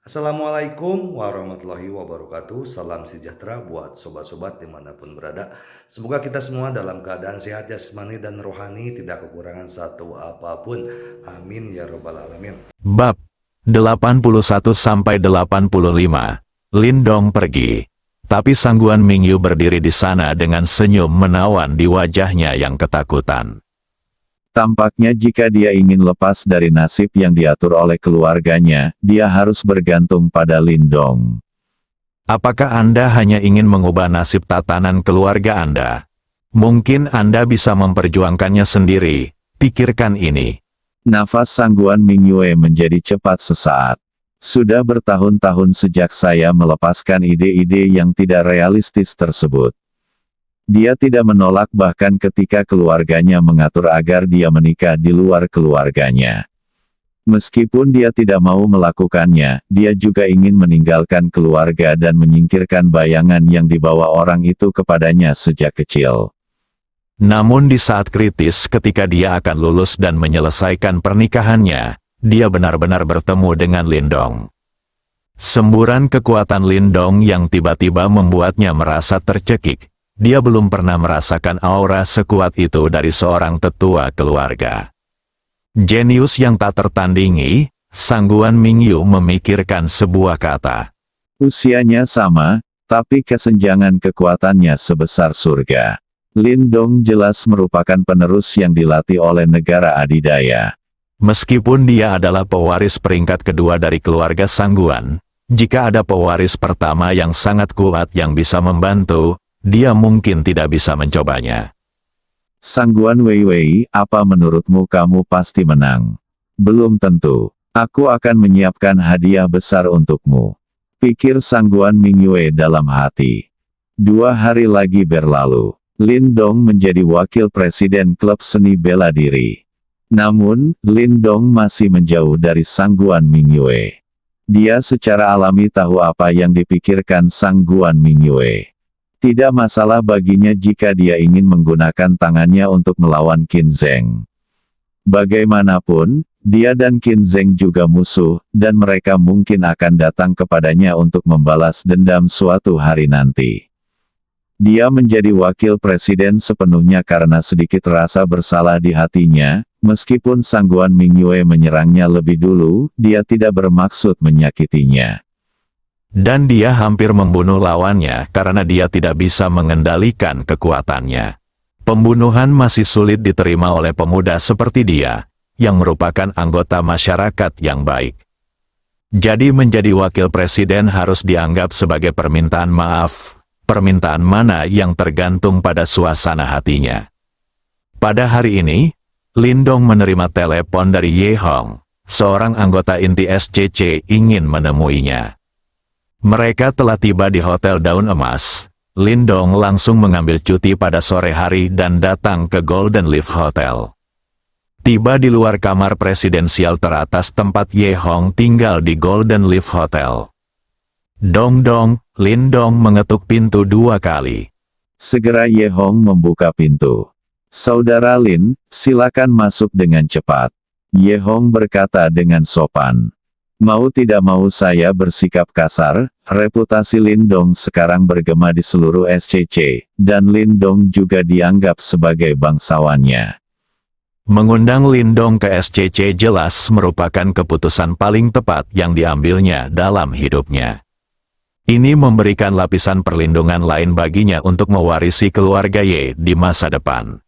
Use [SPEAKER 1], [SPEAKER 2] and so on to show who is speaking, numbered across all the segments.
[SPEAKER 1] Assalamualaikum warahmatullahi wabarakatuh. Salam sejahtera buat sobat-sobat dimanapun berada. Semoga kita semua dalam keadaan sehat jasmani dan rohani, tidak kekurangan satu apapun. Amin ya robbal alamin.
[SPEAKER 2] Bab 81-85. Lindong pergi. Tapi Sangguan Mingyu berdiri di sana dengan senyum menawan di wajahnya yang ketakutan.
[SPEAKER 3] Tampaknya jika dia ingin lepas dari nasib yang diatur oleh keluarganya, dia harus bergantung pada Lindong.
[SPEAKER 2] Apakah Anda hanya ingin mengubah nasib tatanan keluarga Anda? Mungkin Anda bisa memperjuangkannya sendiri. Pikirkan ini.
[SPEAKER 3] Nafas Sangguan Mingyue menjadi cepat sesaat. Sudah bertahun-tahun sejak saya melepaskan ide-ide yang tidak realistis tersebut. Dia tidak menolak bahkan ketika keluarganya mengatur agar dia menikah di luar keluarganya. Meskipun dia tidak mau melakukannya, dia juga ingin meninggalkan keluarga dan menyingkirkan bayangan yang dibawa orang itu kepadanya sejak kecil.
[SPEAKER 2] Namun di saat kritis ketika dia akan lulus dan menyelesaikan pernikahannya, dia benar-benar bertemu dengan Lindong. Semburan kekuatan Lindong yang tiba-tiba membuatnya merasa tercekik. Dia belum pernah merasakan aura sekuat itu dari seorang tetua keluarga. Jenius yang tak tertandingi, Sangguan Mingyu memikirkan sebuah kata.
[SPEAKER 3] Usianya sama, tapi kesenjangan kekuatannya sebesar surga. Lindong jelas merupakan penerus yang dilatih oleh negara adidaya.
[SPEAKER 2] Meskipun dia adalah pewaris peringkat kedua dari keluarga Sangguan, jika ada pewaris pertama yang sangat kuat yang bisa membantu, dia mungkin tidak bisa mencobanya.
[SPEAKER 3] Sangguan Weiwei, apa menurutmu kamu pasti menang? Belum tentu. Aku akan menyiapkan hadiah besar untukmu. Pikir Sangguan Mingyue dalam hati. 2 hari lagi berlalu. Lindong menjadi wakil presiden klub seni bela diri. Namun, Lindong masih menjauh dari Sangguan Mingyue. Dia secara alami tahu apa yang dipikirkan Sangguan Mingyue. Tidak masalah baginya jika dia ingin menggunakan tangannya untuk melawan Qin Zheng. Bagaimanapun, dia dan Qin Zheng juga musuh, dan mereka mungkin akan datang kepadanya untuk membalas dendam suatu hari nanti. Dia menjadi wakil presiden sepenuhnya karena sedikit rasa bersalah di hatinya, meskipun Sangguan Mingyue menyerangnya lebih dulu, dia tidak bermaksud menyakitinya.
[SPEAKER 2] Dan dia hampir membunuh lawannya karena dia tidak bisa mengendalikan kekuatannya. Pembunuhan masih sulit diterima oleh pemuda seperti dia, yang merupakan anggota masyarakat yang baik. Jadi menjadi wakil presiden harus dianggap sebagai permintaan maaf, permintaan mana yang tergantung pada suasana hatinya. Pada hari ini, Lindong menerima telepon dari Ye Hong, seorang anggota inti SCC ingin menemuinya. Mereka telah tiba di Hotel Daun Emas. Lindong langsung mengambil cuti pada sore hari dan datang ke Golden Leaf Hotel. Tiba di luar kamar presidensial teratas tempat Ye Hong tinggal di Golden Leaf Hotel. Dong-dong, Lindong mengetuk pintu 2 kali.
[SPEAKER 3] Segera Ye Hong membuka pintu. Saudara Lin, silakan masuk dengan cepat. Ye Hong berkata dengan sopan. Mau tidak mau saya bersikap kasar, reputasi Lindong sekarang bergema di seluruh SCC, dan Lindong juga dianggap sebagai bangsawannya.
[SPEAKER 2] Mengundang Lindong ke SCC jelas merupakan keputusan paling tepat yang diambilnya dalam hidupnya. Ini memberikan lapisan perlindungan lain baginya untuk mewarisi keluarga Ye di masa depan.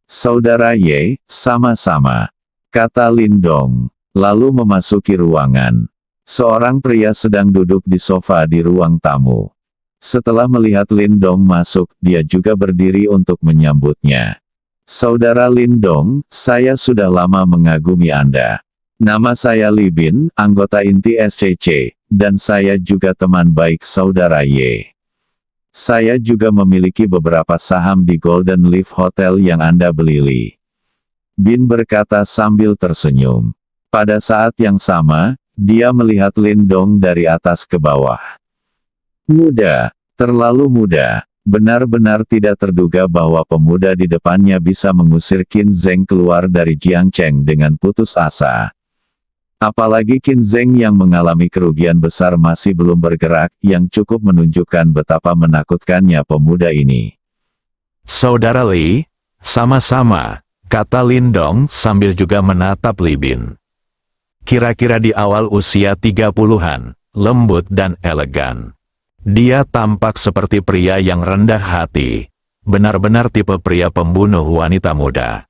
[SPEAKER 3] Saudara Ye, sama-sama, kata Lindong. Lalu memasuki ruangan. Seorang pria sedang duduk di sofa di ruang tamu. Setelah melihat Lindong masuk, dia juga berdiri untuk menyambutnya. Saudara Lindong, saya sudah lama mengagumi Anda. Nama saya Li Bin, anggota inti SCC, dan saya juga teman baik saudara Ye. Saya juga memiliki beberapa saham di Golden Leaf Hotel yang Anda beli Li. Bin berkata sambil tersenyum. Pada saat yang sama, dia melihat Lindong dari atas ke bawah. Muda, terlalu muda. Benar-benar tidak terduga bahwa pemuda di depannya bisa mengusir Qin Zheng keluar dari Jiangcheng dengan putus asa. Apalagi Qin Zheng yang mengalami kerugian besar masih belum bergerak, yang cukup menunjukkan betapa menakutkannya pemuda ini.
[SPEAKER 2] Saudara Li, sama-sama, kata Lindong sambil juga menatap Li Bin. Kira-kira di awal usia 30-an, lembut dan elegan. Dia tampak seperti pria yang rendah hati, benar-benar tipe pria pembunuh wanita muda.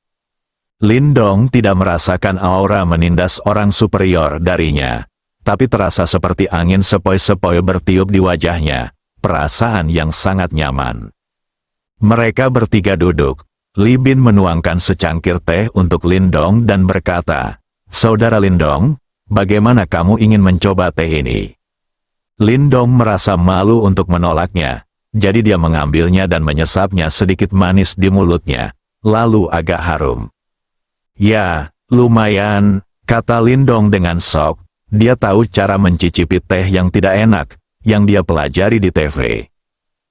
[SPEAKER 2] Lindong tidak merasakan aura menindas orang superior darinya, tapi terasa seperti angin sepoi-sepoi bertiup di wajahnya, perasaan yang sangat nyaman. Mereka bertiga duduk, Li Bin menuangkan secangkir teh untuk Lindong dan berkata, "Saudara Lindong, bagaimana kamu ingin mencoba teh ini?" Lindong merasa malu untuk menolaknya, jadi dia mengambilnya dan menyesapnya sedikit manis di mulutnya, lalu agak harum. "Ya, lumayan," kata Lindong dengan sok. Dia tahu cara mencicipi teh yang tidak enak, yang dia pelajari di TV.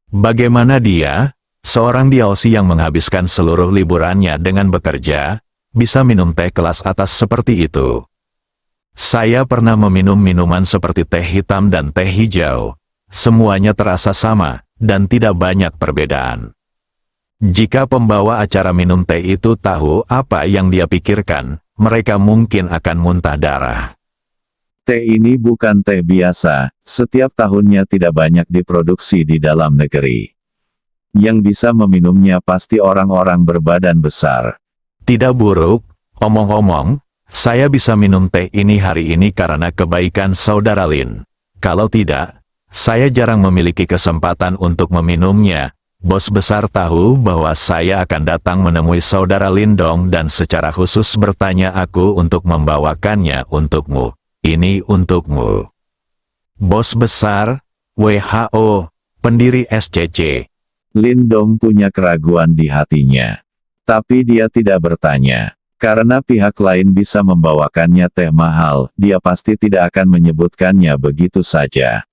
[SPEAKER 2] Bagaimana dia, seorang Diaosi yang menghabiskan seluruh liburannya dengan bekerja, bisa minum teh kelas atas seperti itu? "Saya pernah meminum minuman seperti teh hitam dan teh hijau. Semuanya terasa sama, dan tidak banyak perbedaan." Jika pembawa acara minum teh itu tahu apa yang dia pikirkan, mereka mungkin akan muntah darah.
[SPEAKER 3] Teh ini bukan teh biasa, setiap tahunnya tidak banyak diproduksi di dalam negeri. Yang bisa meminumnya pasti orang-orang berbadan besar.
[SPEAKER 2] Tidak buruk, omong-omong, saya bisa minum teh ini hari ini karena kebaikan Saudara Lin. Kalau tidak, saya jarang memiliki kesempatan untuk meminumnya. Bos besar tahu bahwa saya akan datang menemui Saudara Lindong dan secara khusus bertanya aku untuk membawakannya untukmu. Ini untukmu. Bos besar, WHO, pendiri SCC.
[SPEAKER 3] Lindong punya keraguan di hatinya. Tapi dia tidak bertanya. Karena pihak lain bisa membawakannya teh mahal, dia pasti tidak akan menyebutkannya begitu saja.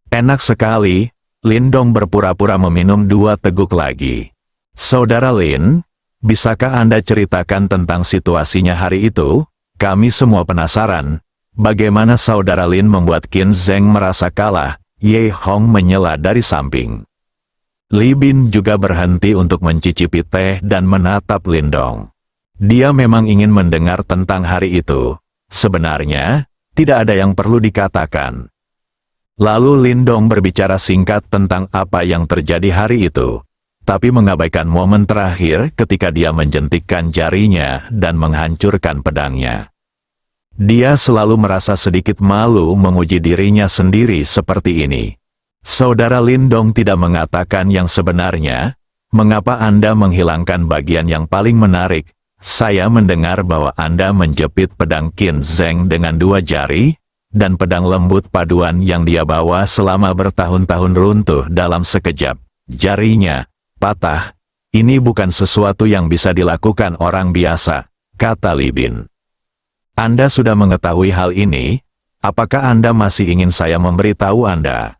[SPEAKER 2] Enak sekali, Lindong berpura-pura meminum 2 teguk lagi. "Saudara Lin, bisakah Anda ceritakan tentang situasinya hari itu? Kami semua penasaran. Bagaimana Saudara Lin membuat Qin Zheng merasa kalah?" Ye Hong menyela dari samping. Li Bin juga berhenti untuk mencicipi teh dan menatap Lindong. Dia memang ingin mendengar tentang hari itu. Sebenarnya, tidak ada yang perlu dikatakan. Lalu Lindong berbicara singkat tentang apa yang terjadi hari itu, tapi mengabaikan momen terakhir ketika dia menjentikkan jarinya dan menghancurkan pedangnya. Dia selalu merasa sedikit malu menguji dirinya sendiri seperti ini. Saudara Lindong tidak mengatakan yang sebenarnya. "Mengapa Anda menghilangkan bagian yang paling menarik? Saya mendengar bahwa Anda menjepit pedang Qin Zheng dengan 2 jari, dan pedang lembut paduan yang dia bawa selama bertahun-tahun runtuh dalam sekejap. Jarinya patah. Ini bukan sesuatu yang bisa dilakukan orang biasa," kata Li Bin. "Anda sudah mengetahui hal ini? Apakah Anda masih ingin saya memberitahu Anda?"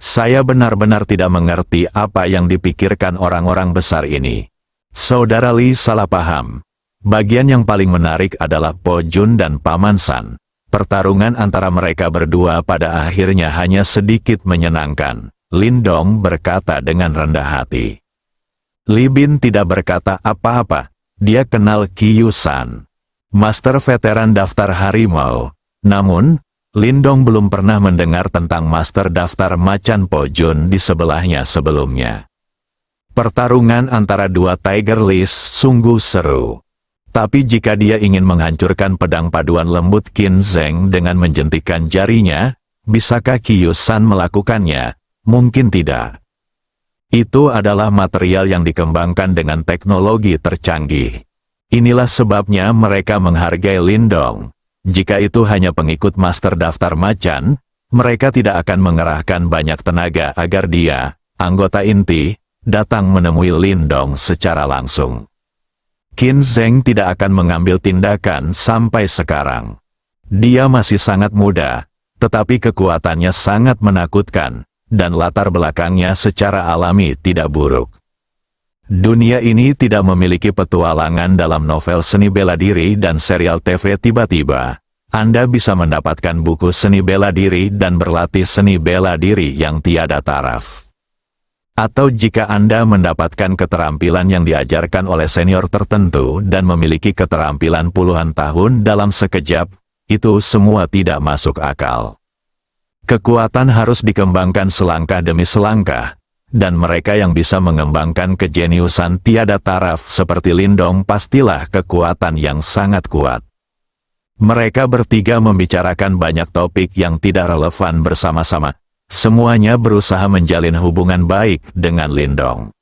[SPEAKER 2] Saya benar-benar tidak mengerti apa yang dipikirkan orang-orang besar ini. Saudara Li salah paham. Bagian yang paling menarik adalah Po Jun dan Paman San. Pertarungan antara mereka berdua pada akhirnya hanya sedikit menyenangkan. Lindong berkata dengan rendah hati. Li Bin tidak berkata apa-apa. Dia kenal Qiyu San, master veteran daftar harimau. Namun, Lindong belum pernah mendengar tentang master daftar macan Po Jun di sebelahnya sebelumnya. Pertarungan antara 2 Tiger List sungguh seru. Tapi jika dia ingin menghancurkan pedang paduan lembut Qin Zheng dengan menjentikkan jarinya, bisakah Qiyu San melakukannya? Mungkin tidak. Itu adalah material yang dikembangkan dengan teknologi tercanggih. Inilah sebabnya mereka menghargai Lindong. Jika itu hanya pengikut master daftar macan, mereka tidak akan mengerahkan banyak tenaga agar dia, anggota inti, datang menemui Lindong secara langsung. Qin Zheng tidak akan mengambil tindakan sampai sekarang. Dia masih sangat muda, tetapi kekuatannya sangat menakutkan, dan latar belakangnya secara alami tidak buruk. Dunia ini tidak memiliki petualangan dalam novel seni bela diri dan serial TV tiba-tiba. Anda bisa mendapatkan buku seni bela diri dan berlatih seni bela diri yang tiada taraf. Atau jika Anda mendapatkan keterampilan yang diajarkan oleh senior tertentu dan memiliki keterampilan puluhan tahun dalam sekejap, itu semua tidak masuk akal. Kekuatan harus dikembangkan selangkah demi selangkah, dan mereka yang bisa mengembangkan kejeniusan tiada taraf seperti Lindong pastilah kekuatan yang sangat kuat. Mereka bertiga membicarakan banyak topik yang tidak relevan bersama-sama. Semuanya berusaha menjalin hubungan baik dengan Lindong.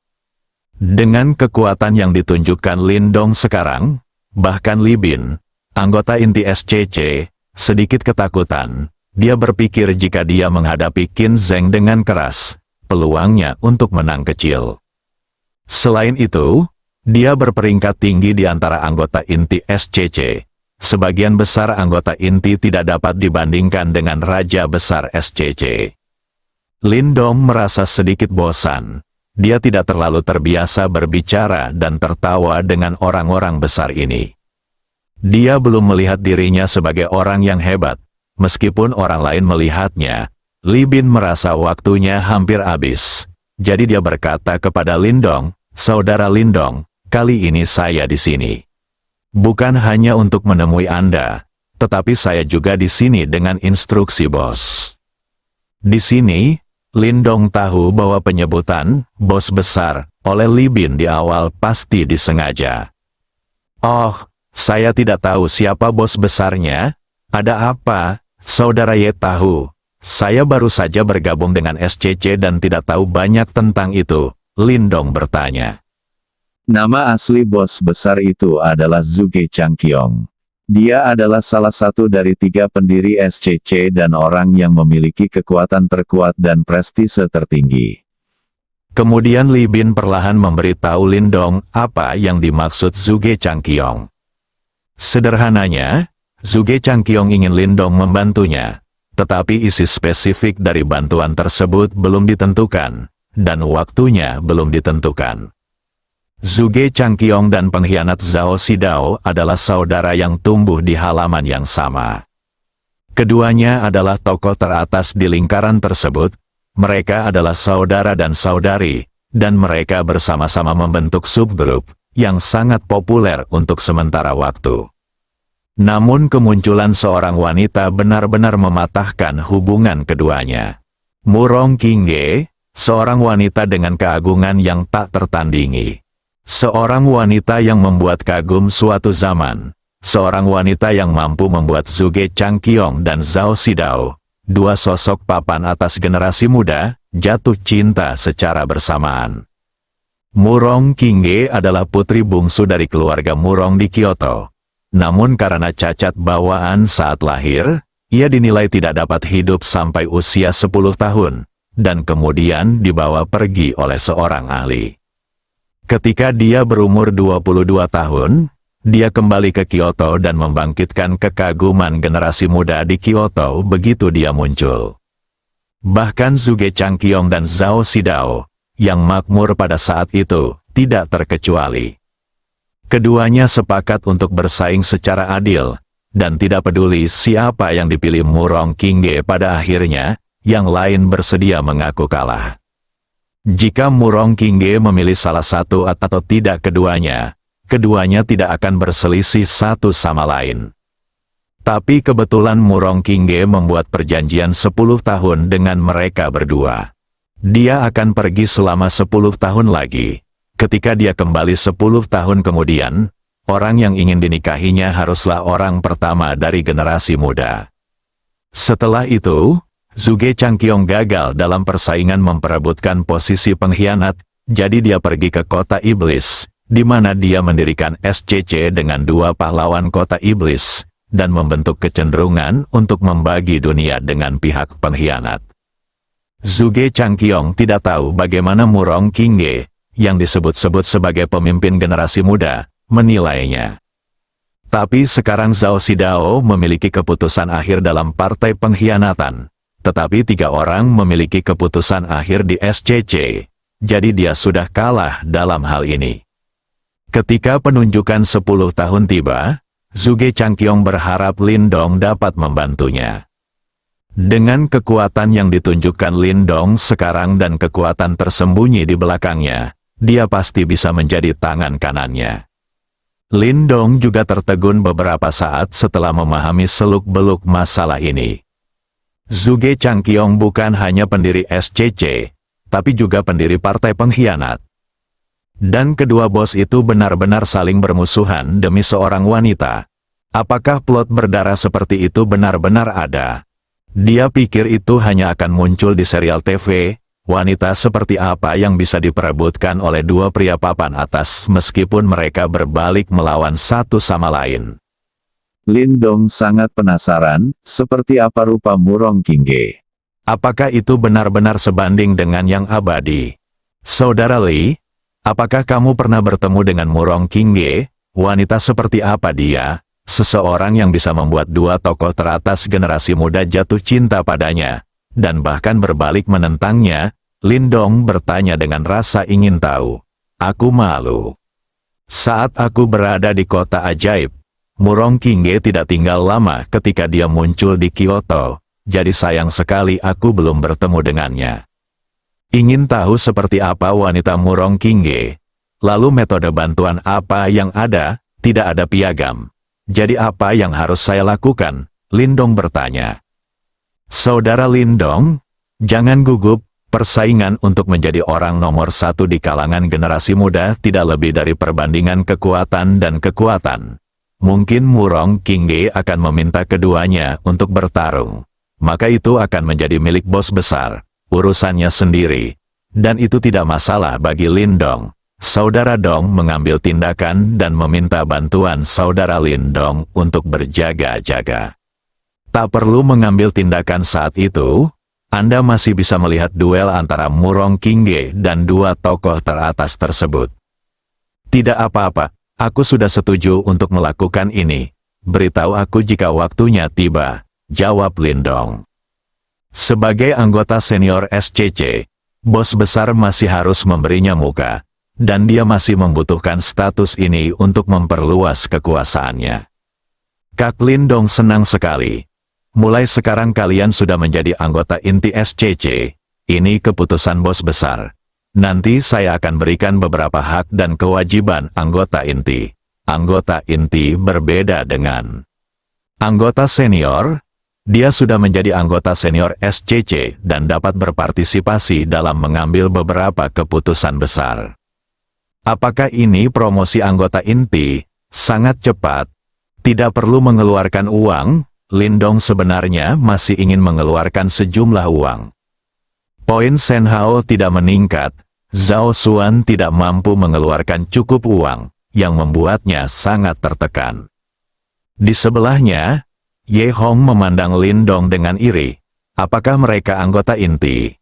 [SPEAKER 2] Dengan kekuatan yang ditunjukkan Lindong sekarang, bahkan Li Bin, anggota inti SCC, sedikit ketakutan. Dia berpikir jika dia menghadapi Qin Zheng dengan keras, peluangnya untuk menang kecil. Selain itu, dia berperingkat tinggi di antara anggota inti SCC. Sebagian besar anggota inti tidak dapat dibandingkan dengan Raja Besar SCC. Lindong merasa sedikit bosan. Dia tidak terlalu terbiasa berbicara dan tertawa dengan orang-orang besar ini. Dia belum melihat dirinya sebagai orang yang hebat. Meskipun orang lain melihatnya, Li Bin merasa waktunya hampir habis. Jadi dia berkata kepada Lindong, "Saudara Lindong, kali ini saya di sini. Bukan hanya untuk menemui Anda, tetapi saya juga di sini dengan instruksi bos." Di sini, Lindong tahu bahwa penyebutan "bos besar" oleh Li Bin di awal pasti disengaja. "Oh, saya tidak tahu siapa bos besarnya. Ada apa, Saudara Ye tahu? Saya baru saja bergabung dengan SCC dan tidak tahu banyak tentang itu," Lindong bertanya.
[SPEAKER 3] Nama asli bos besar itu adalah Zhuge Changqiong. Dia adalah salah satu dari 3 pendiri SCC dan orang yang memiliki kekuatan terkuat dan prestise tertinggi.
[SPEAKER 2] Kemudian Li Bin perlahan memberitahu Lindong apa yang dimaksud Zhuge Changqiong. Sederhananya, Zhuge Changqiong ingin Lindong membantunya, tetapi isi spesifik dari bantuan tersebut belum ditentukan, dan waktunya belum ditentukan. Zhuge Changqiong dan pengkhianat Zhao Xidao adalah saudara yang tumbuh di halaman yang sama. Keduanya adalah tokoh teratas di lingkaran tersebut. Mereka adalah saudara dan saudari, dan mereka bersama-sama membentuk subgrup yang sangat populer untuk sementara waktu. Namun kemunculan seorang wanita benar-benar mematahkan hubungan keduanya. Murong Qingge, seorang wanita dengan keagungan yang tak tertandingi. Seorang wanita yang membuat kagum suatu zaman. Seorang wanita yang mampu membuat Zhuge Changqiong dan Zhao Xidao, 2 sosok papan atas generasi muda, jatuh cinta secara bersamaan. Murong Qingge adalah putri bungsu dari keluarga Murong di Kyoto. Namun karena cacat bawaan saat lahir, ia dinilai tidak dapat hidup sampai usia 10 tahun, dan kemudian dibawa pergi oleh seorang ahli. Ketika dia berumur 22 tahun, dia kembali ke Kyoto dan membangkitkan kekaguman generasi muda di Kyoto begitu dia muncul. Bahkan Zhuge Changqiong dan Zhao Xidao, yang makmur pada saat itu, tidak terkecuali. Keduanya sepakat untuk bersaing secara adil, dan tidak peduli siapa yang dipilih Murong Qingge pada akhirnya, yang lain bersedia mengaku kalah. Jika Murong Qingge memilih salah satu atau tidak keduanya, keduanya tidak akan berselisih satu sama lain. Tapi kebetulan Murong Qingge membuat perjanjian 10 tahun dengan mereka berdua. Dia akan pergi selama 10 tahun lagi. Ketika dia kembali 10 tahun kemudian, orang yang ingin dinikahinya haruslah orang pertama dari generasi muda. Setelah itu, Zhuge Changqiong gagal dalam persaingan memperebutkan posisi pengkhianat, jadi dia pergi ke kota iblis, di mana dia mendirikan SCC dengan 2 pahlawan kota iblis, dan membentuk kecenderungan untuk membagi dunia dengan pihak pengkhianat. Zhuge Changqiong tidak tahu bagaimana Murong Qingge, yang disebut-sebut sebagai pemimpin generasi muda, menilainya. Tapi sekarang Zhao Xidao memiliki keputusan akhir dalam partai pengkhianatan. Tetapi 3 orang memiliki keputusan akhir di SCC, jadi dia sudah kalah dalam hal ini. Ketika penunjukan 10 tahun tiba, Zhuge Changqiong berharap Lindong dapat membantunya. Dengan kekuatan yang ditunjukkan Lindong sekarang dan kekuatan tersembunyi di belakangnya, dia pasti bisa menjadi tangan kanannya. Lindong juga tertegun beberapa saat setelah memahami seluk-beluk masalah ini. Zhuge Changqiong bukan hanya pendiri SCC, tapi juga pendiri partai pengkhianat. Dan kedua bos itu benar-benar saling bermusuhan demi seorang wanita. Apakah plot berdarah seperti itu benar-benar ada? Dia pikir itu hanya akan muncul di serial TV. Wanita seperti apa yang bisa diperebutkan oleh dua pria papan atas meskipun mereka berbalik melawan satu sama lain?
[SPEAKER 3] Lindong sangat penasaran, seperti apa rupa Murong Qingge.
[SPEAKER 2] Apakah itu benar-benar sebanding dengan yang abadi? Saudara Li, apakah kamu pernah bertemu dengan Murong Qingge? Wanita seperti apa dia? Seseorang yang bisa membuat dua tokoh teratas generasi muda jatuh cinta padanya, dan bahkan berbalik menentangnya. Lindong bertanya dengan rasa ingin tahu. Aku malu. Saat aku berada di kota ajaib, Murong Qingge tidak tinggal lama ketika dia muncul di Kyoto, jadi sayang sekali aku belum bertemu dengannya. Ingin tahu seperti apa wanita Murong Qingge? Lalu metode bantuan apa yang ada? Tidak ada piagam. Jadi apa yang harus saya lakukan? Lindong bertanya. Saudara Lindong, jangan gugup. Persaingan untuk menjadi orang nomor satu di kalangan generasi muda tidak lebih dari perbandingan kekuatan dan kekuatan. Mungkin Murong Qingge akan meminta keduanya untuk bertarung. Maka itu akan menjadi milik bos besar, urusannya sendiri. Dan itu tidak masalah bagi Lindong. Saudara Dong mengambil tindakan dan meminta bantuan saudara Lindong untuk berjaga-jaga. Tak perlu mengambil tindakan saat itu. Anda masih bisa melihat duel antara Murong Qingge dan dua tokoh teratas tersebut. Tidak apa-apa, aku sudah setuju untuk melakukan ini. Beritahu aku jika waktunya tiba, jawab Lindong. Sebagai anggota senior SCC, bos besar masih harus memberinya muka, dan dia masih membutuhkan status ini untuk memperluas kekuasaannya. Kak Lindong senang sekali. Mulai sekarang kalian sudah menjadi anggota inti SCC. Ini keputusan bos besar. Nanti saya akan berikan beberapa hak dan kewajiban anggota inti. Anggota inti berbeda dengan anggota senior. Dia sudah menjadi anggota senior SCC dan dapat berpartisipasi dalam mengambil beberapa keputusan besar. Apakah ini promosi anggota inti? Sangat cepat. Tidak perlu mengeluarkan uang. Lindong sebenarnya masih ingin mengeluarkan sejumlah uang. Poin Shen Hao tidak meningkat, Zhao Xuan tidak mampu mengeluarkan cukup uang, yang membuatnya sangat tertekan. Di sebelahnya, Ye Hong memandang Lindong dengan iri. Apakah mereka anggota inti?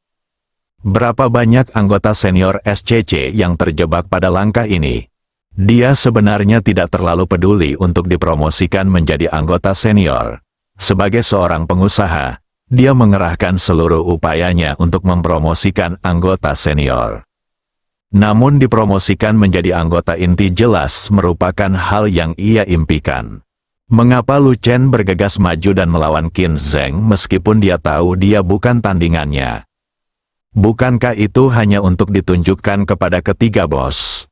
[SPEAKER 2] Berapa banyak anggota senior SCC yang terjebak pada langkah ini? Dia sebenarnya tidak terlalu peduli untuk dipromosikan menjadi anggota senior. Sebagai seorang pengusaha, dia mengerahkan seluruh upayanya untuk mempromosikan anggota senior. Namun dipromosikan menjadi anggota inti jelas merupakan hal yang ia impikan. Mengapa Lu Chen bergegas maju dan melawan Qin Zheng meskipun dia tahu dia bukan tandingannya? Bukankah itu hanya untuk ditunjukkan kepada ketiga bos?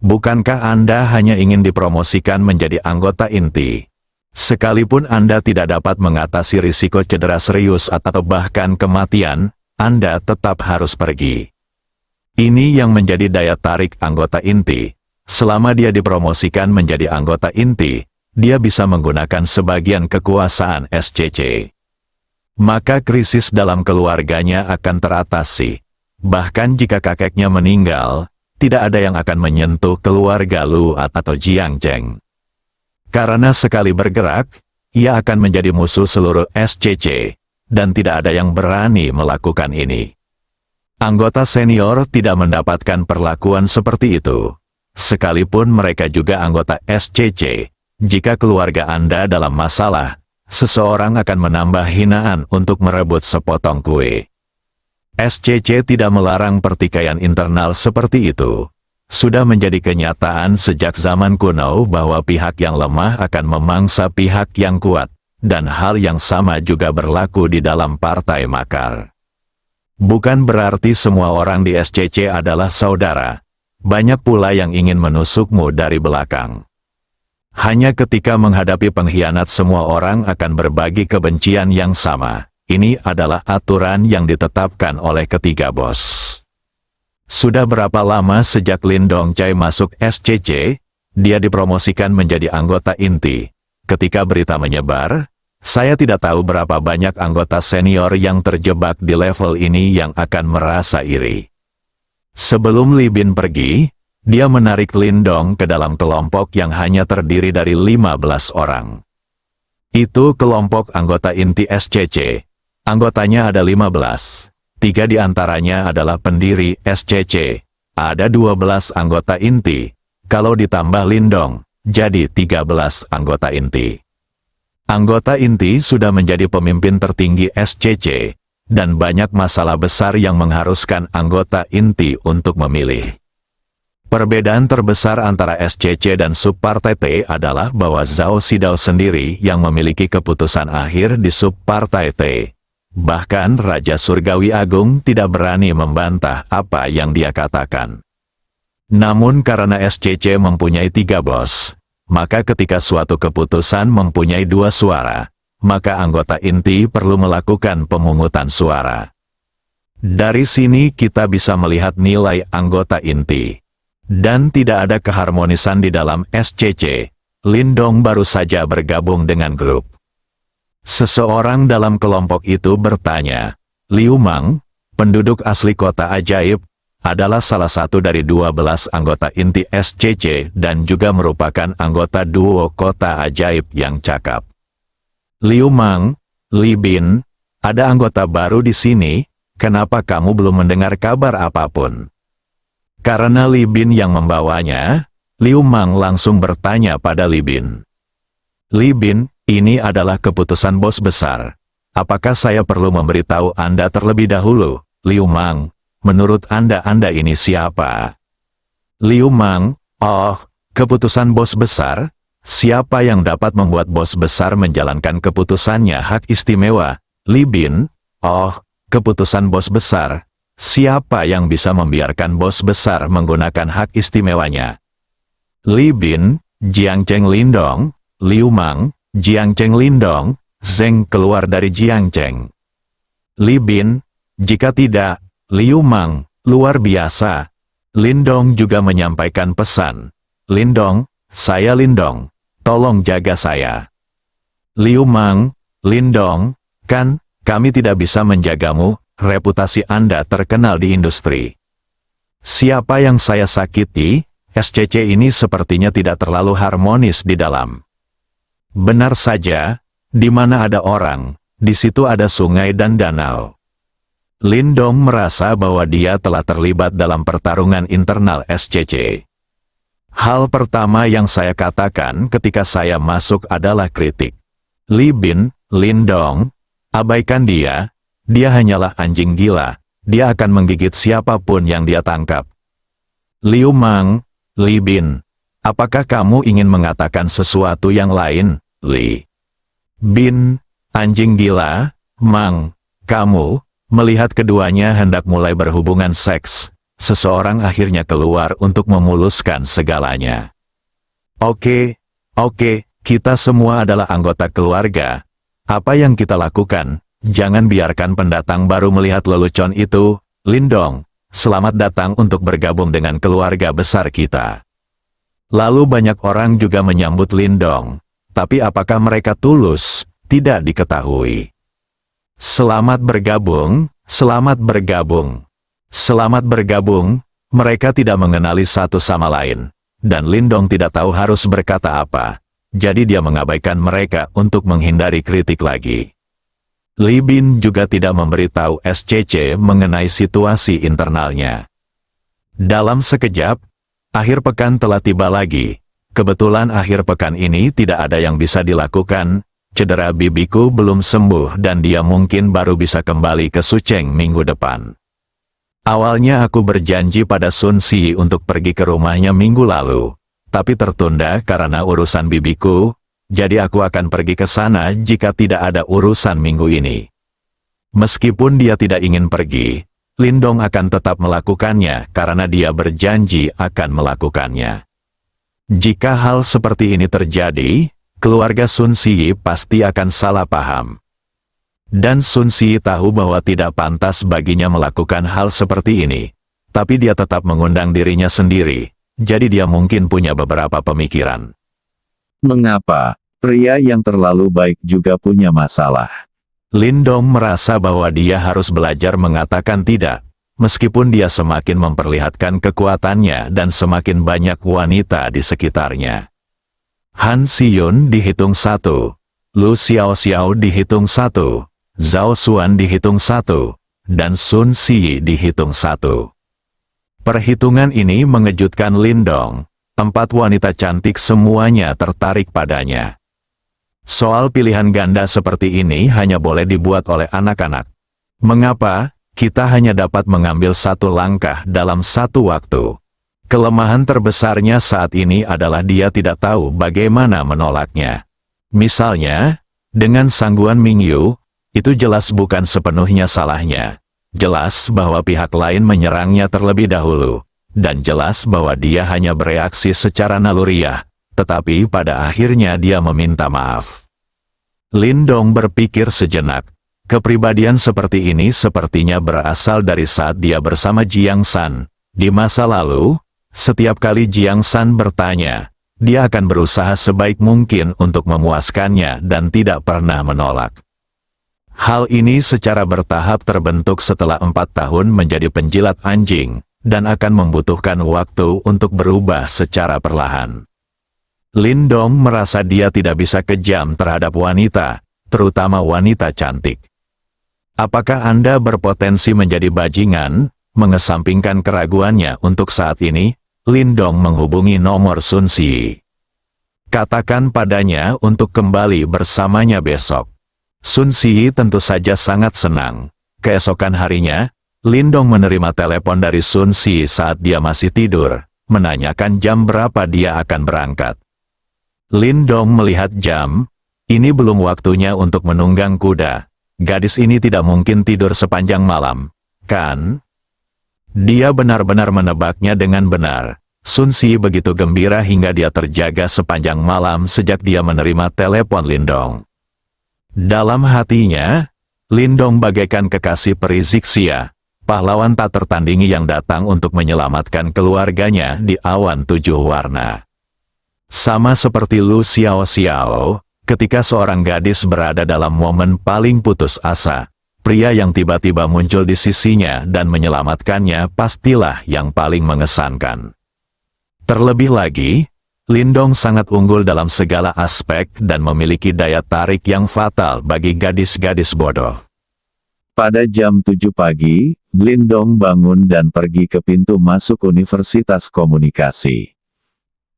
[SPEAKER 2] Bukankah Anda hanya ingin dipromosikan menjadi anggota inti? Sekalipun Anda tidak dapat mengatasi risiko cedera serius atau bahkan kematian, Anda tetap harus pergi. Ini yang menjadi daya tarik anggota inti. Selama dia dipromosikan menjadi anggota inti, dia bisa menggunakan sebagian kekuasaan SCC. Maka krisis dalam keluarganya akan teratasi. Bahkan jika kakeknya meninggal, tidak ada yang akan menyentuh keluarga Lu atau Jiang Zheng. Karena sekali bergerak, ia akan menjadi musuh seluruh SCC, dan tidak ada yang berani melakukan ini. Anggota senior tidak mendapatkan perlakuan seperti itu. Sekalipun mereka juga anggota SCC, jika keluarga Anda dalam masalah, seseorang akan menambah hinaan untuk merebut sepotong kue. SCC tidak melarang pertikaian internal seperti itu. Sudah menjadi kenyataan sejak zaman kuno bahwa pihak yang lemah akan memangsa pihak yang kuat, dan hal yang sama juga berlaku di dalam partai makar. Bukan berarti semua orang di SCC adalah saudara. Banyak pula yang ingin menusukmu dari belakang. Hanya ketika menghadapi pengkhianat semua orang akan berbagi kebencian yang sama. Ini adalah aturan yang ditetapkan oleh ketiga bos. Sudah berapa lama sejak Lin Dongcai masuk SCC, dia dipromosikan menjadi anggota inti. Ketika berita menyebar, saya tidak tahu berapa banyak anggota senior yang terjebak di level ini yang akan merasa iri. Sebelum Li Bin pergi, dia menarik Lin Dong ke dalam kelompok yang hanya terdiri dari 15 orang. Itu kelompok anggota inti SCC. Anggotanya ada 15. 3 di antaranya adalah pendiri SCC. Ada 12 anggota inti. Kalau ditambah Lin Dong, jadi 13 anggota inti. Anggota inti sudah menjadi pemimpin tertinggi SCC, dan banyak masalah besar yang mengharuskan anggota inti untuk memilih. Perbedaan terbesar antara SCC dan subpartai T adalah bahwa Zhao Xidao sendiri yang memiliki keputusan akhir di subpartai T. Bahkan Raja Surgawi Agung tidak berani membantah apa yang dia katakan. Namun karena SCC mempunyai 3 bos, maka ketika suatu keputusan mempunyai 2 suara, maka anggota inti perlu melakukan pemungutan suara. Dari sini kita bisa melihat nilai anggota inti. Dan tidak ada keharmonisan di dalam SCC. Lin Dong baru saja bergabung dengan grup. Seseorang dalam kelompok itu bertanya, Liu Mang, penduduk asli kota ajaib, adalah salah satu dari 12 anggota inti SCC dan juga merupakan anggota duo kota ajaib yang cakap. Liu Mang, Li Bin, ada anggota baru di sini, kenapa kamu belum mendengar kabar apapun? Karena Li Bin yang membawanya, Liu Mang langsung bertanya pada Li Bin. Li Bin, ini adalah keputusan bos besar. Apakah saya perlu memberitahu Anda terlebih dahulu, Liu Mang? Menurut Anda ini siapa? Liu Mang, oh, keputusan bos besar? Siapa yang dapat membuat bos besar menjalankan keputusannya hak istimewa? Li Bin, oh, keputusan bos besar? Siapa yang bisa membiarkan bos besar menggunakan hak istimewanya? Li Bin, Jiangcheng Lindong, Liu Mang, Jiangcheng Lindong, Zeng keluar dari Jiangcheng. Li Bin, jika tidak, Liu Mang, luar biasa. Lindong juga menyampaikan pesan. Lindong, saya Lindong, tolong jaga saya. Liu Mang, Lindong, kan, kami tidak bisa menjagamu, reputasi Anda terkenal di industri. Siapa yang saya sakiti? SCC ini sepertinya tidak terlalu harmonis di dalam. Benar saja, di mana ada orang, di situ ada sungai dan danau. Lindong merasa bahwa dia telah terlibat dalam pertarungan internal SCC. Hal pertama yang saya katakan ketika saya masuk adalah kritik. Li Bin, Lindong, abaikan dia hanyalah anjing gila, dia akan menggigit siapapun yang dia tangkap. Liu Mang, Li Bin, apakah kamu ingin mengatakan sesuatu yang lain, Li Bin, anjing gila, Mang, kamu? Melihat keduanya hendak mulai berhubungan seks, seseorang akhirnya keluar untuk memuluskan segalanya. Oke, kita semua adalah anggota keluarga. Apa yang kita lakukan? Jangan biarkan pendatang baru melihat lelucon itu. Lindong, selamat datang untuk bergabung dengan keluarga besar kita. Lalu banyak orang juga menyambut Lindong. Tapi apakah mereka tulus? Tidak diketahui. Selamat bergabung, selamat bergabung. Selamat bergabung, mereka tidak mengenali satu sama lain. Dan Lindong tidak tahu harus berkata apa. Jadi dia mengabaikan mereka untuk menghindari kritik lagi. Li Bin juga tidak memberitahu SCC mengenai situasi internalnya. Dalam sekejap, akhir pekan telah tiba lagi. Kebetulan akhir pekan ini tidak ada yang bisa dilakukan. Cedera bibiku belum sembuh dan dia mungkin baru bisa kembali ke Sucheng minggu depan. Awalnya aku berjanji pada Sun Si untuk pergi ke rumahnya minggu lalu, tapi tertunda karena urusan bibiku, jadi aku akan pergi ke sana jika tidak ada urusan minggu ini. Meskipun dia tidak ingin pergi, Lindong akan tetap melakukannya karena dia berjanji akan melakukannya. Jika hal seperti ini terjadi, keluarga Sun Si pasti akan salah paham. Dan Sun Si tahu bahwa tidak pantas baginya melakukan hal seperti ini. Tapi dia tetap mengundang dirinya sendiri, jadi dia mungkin punya beberapa pemikiran.
[SPEAKER 3] Mengapa? Pria yang terlalu baik juga punya masalah.
[SPEAKER 2] Lindong merasa bahwa dia harus belajar mengatakan tidak, meskipun dia semakin memperlihatkan kekuatannya dan semakin banyak wanita di sekitarnya. Han Siyun dihitung 1, Lu Xiaoxiao dihitung 1, Zhao Xuan dihitung 1, dan Sun Si dihitung 1. Perhitungan ini mengejutkan Lindong. 4 wanita cantik semuanya tertarik padanya. Soal pilihan ganda seperti ini hanya boleh dibuat oleh anak-anak. Mengapa? Kita hanya dapat mengambil 1 langkah dalam 1 waktu. Kelemahan terbesarnya saat ini adalah dia tidak tahu bagaimana menolaknya. Misalnya, dengan Sangguan Mingyu, itu jelas bukan sepenuhnya salahnya. Jelas bahwa pihak lain menyerangnya terlebih dahulu. Dan jelas bahwa dia hanya bereaksi secara naluriah, tetapi pada akhirnya dia meminta maaf. Lindong berpikir sejenak. Kepribadian seperti ini sepertinya berasal dari saat dia bersama Jiang San. Di masa lalu, setiap kali Jiang San bertanya, dia akan berusaha sebaik mungkin untuk memuaskannya dan tidak pernah menolak. Hal ini secara bertahap terbentuk setelah 4 tahun menjadi penjilat anjing, dan akan membutuhkan waktu untuk berubah secara perlahan. Lindong merasa dia tidak bisa kejam terhadap wanita, terutama wanita cantik. Apakah Anda berpotensi menjadi bajingan? Mengesampingkan keraguannya untuk saat ini, Lindong menghubungi nomor Sun Si. Katakan padanya untuk kembali bersamanya besok. Sun Si tentu saja sangat senang. Keesokan harinya, Lindong menerima telepon dari Sun Si saat dia masih tidur, menanyakan jam berapa dia akan berangkat. Lindong melihat jam, ini belum waktunya untuk menunggang kuda. Gadis ini tidak mungkin tidur sepanjang malam, kan? Dia benar-benar menebaknya dengan benar. Sun Si begitu gembira hingga dia terjaga sepanjang malam sejak dia menerima telepon Lindong. Dalam hatinya, Lindong bagaikan kekasih peri Zixia, pahlawan tak tertandingi yang datang untuk menyelamatkan keluarganya di awan 7 warna. Sama seperti Lu Xiaoxiao, ketika seorang gadis berada dalam momen paling putus asa, pria yang tiba-tiba muncul di sisinya dan menyelamatkannya pastilah yang paling mengesankan. Terlebih lagi, Lindong sangat unggul dalam segala aspek dan memiliki daya tarik yang fatal bagi gadis-gadis bodoh.
[SPEAKER 3] Pada jam 7 pagi, Lindong bangun dan pergi ke pintu masuk Universitas Komunikasi.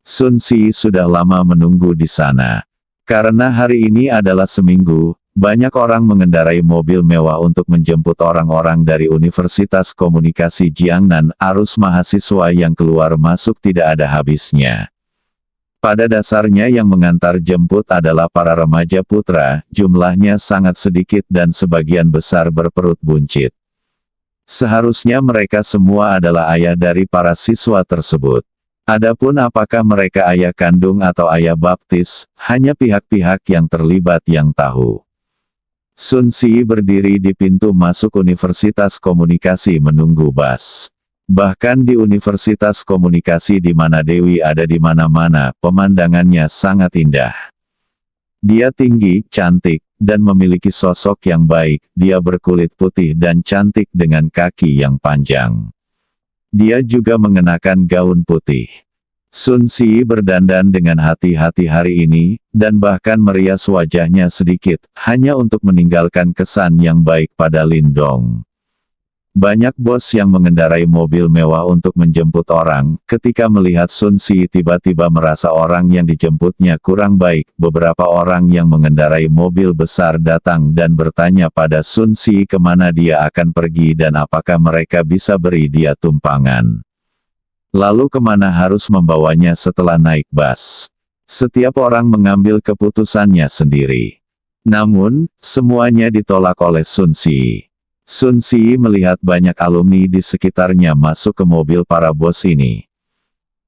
[SPEAKER 3] Sun Si sudah lama menunggu di sana. Karena hari ini adalah seminggu, banyak orang mengendarai mobil mewah untuk menjemput orang-orang dari Universitas Komunikasi Jiangnan. Arus mahasiswa yang keluar masuk tidak ada habisnya. Pada dasarnya yang mengantar jemput adalah para remaja putra, jumlahnya sangat sedikit dan sebagian besar berperut buncit. Seharusnya mereka semua adalah ayah dari para siswa tersebut. Adapun apakah mereka ayah kandung atau ayah baptis, hanya pihak-pihak yang terlibat yang tahu. Sun Si berdiri di pintu masuk Universitas Komunikasi menunggu bus. Bahkan di Universitas Komunikasi di mana Dewi ada di mana-mana, pemandangannya sangat indah. Dia tinggi, cantik, dan memiliki sosok yang baik. Dia berkulit putih dan cantik dengan kaki yang panjang. Dia juga mengenakan gaun putih. Sun Si berdandan dengan hati-hati hari ini, dan bahkan merias wajahnya sedikit, hanya untuk meninggalkan kesan yang baik pada Lindong. Banyak bos yang mengendarai mobil mewah untuk menjemput orang, ketika melihat Sun Si tiba-tiba merasa orang yang dijemputnya kurang baik. Beberapa orang yang mengendarai mobil besar datang dan bertanya pada Sun Si kemana dia akan pergi dan apakah mereka bisa beri dia tumpangan. Lalu kemana harus membawanya setelah naik bus. Setiap orang mengambil keputusannya sendiri. Namun, semuanya ditolak oleh Sun Si. Sun Si melihat banyak alumni di sekitarnya masuk ke mobil para bos ini.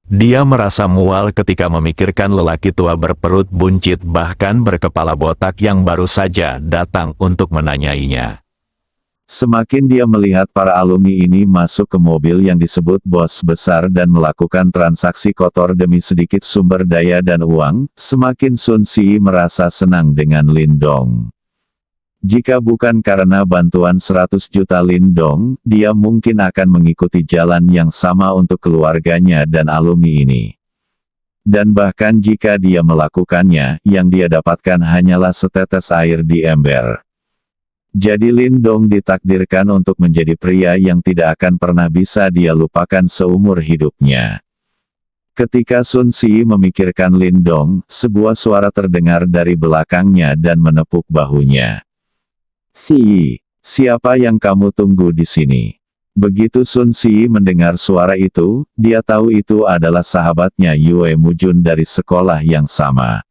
[SPEAKER 2] Dia merasa mual ketika memikirkan lelaki tua berperut buncit bahkan berkepala botak yang baru saja datang untuk menanyainya.
[SPEAKER 3] Semakin dia melihat para alumni ini masuk ke mobil yang disebut bos besar dan melakukan transaksi kotor demi sedikit sumber daya dan uang, semakin Sun Si merasa senang dengan Lin Dong. Jika bukan karena bantuan 100 juta Lin Dong, dia mungkin akan mengikuti jalan yang sama untuk keluarganya dan alumni ini. Dan bahkan jika dia melakukannya, yang dia dapatkan hanyalah setetes air di ember. Jadi Lin Dong ditakdirkan untuk menjadi pria yang tidak akan pernah bisa dia lupakan seumur hidupnya. Ketika Sun Si memikirkan Lin Dong, sebuah suara terdengar dari belakangnya dan menepuk bahunya. Si, siapa yang kamu tunggu di sini? Begitu Sun Si mendengar suara itu, dia tahu itu adalah sahabatnya Yue Mujun dari sekolah yang sama.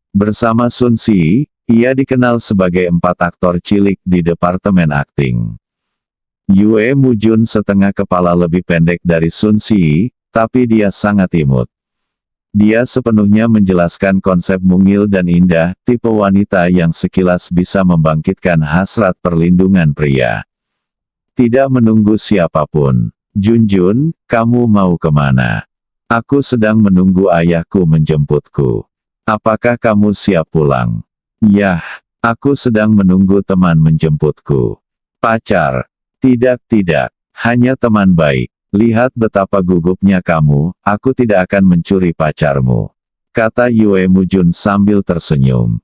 [SPEAKER 3] Bersama Sun Si, ia dikenal sebagai 4 aktor cilik di departemen akting. Yue Mujun setengah kepala lebih pendek dari Sun Si, tapi dia sangat imut. Dia sepenuhnya menjelaskan konsep mungil dan indah, tipe wanita yang sekilas bisa membangkitkan hasrat perlindungan pria. Tidak menunggu siapapun. Junjun, kamu mau kemana? Aku sedang menunggu ayahku menjemputku. Apakah kamu siap pulang? Yah, aku sedang menunggu teman menjemputku. Pacar? Tidak, hanya teman baik. Lihat betapa gugupnya kamu, aku tidak akan mencuri pacarmu. Kata Yue Mujun sambil tersenyum.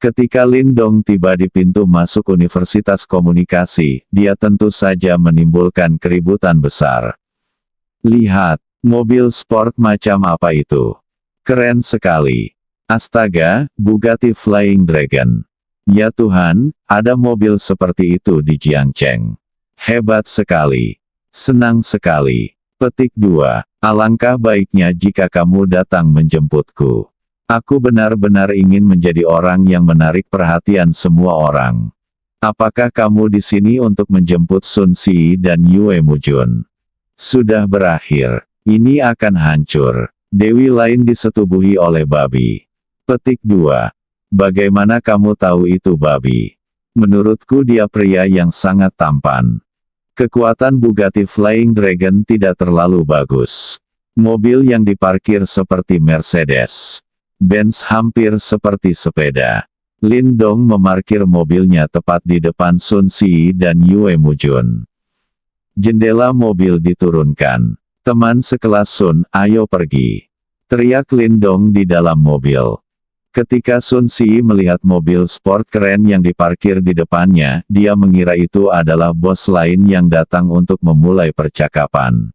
[SPEAKER 3] Ketika Lin Dong tiba di pintu masuk Universitas Komunikasi, dia tentu saja menimbulkan keributan besar. Lihat, mobil sport macam apa itu? Keren sekali. Astaga, Bugatti Flying Dragon. Ya Tuhan, ada mobil seperti itu di Jiangcheng. Hebat sekali. Senang sekali. Petik 2. Alangkah baiknya jika kamu datang menjemputku. Aku benar-benar ingin menjadi orang yang menarik perhatian semua orang. Apakah kamu di sini untuk menjemput Sun Si dan Yue Mujun? Sudah berakhir. Ini akan hancur. Dewi lain disetubuhi oleh babi. Petik 2. Bagaimana kamu tahu itu babi? Menurutku dia pria yang sangat tampan. Kekuatan Bugatti Flying Dragon tidak terlalu bagus. Mobil yang diparkir seperti Mercedes. Benz hampir seperti sepeda. Lin Dong memarkir mobilnya tepat di depan Sun Si dan Yue Mujun. Jendela mobil diturunkan. Teman sekelas Sun, ayo pergi. Teriak Lin Dong di dalam mobil. Ketika Sun Si melihat mobil sport keren yang diparkir di depannya, dia mengira itu adalah bos lain yang datang untuk memulai percakapan.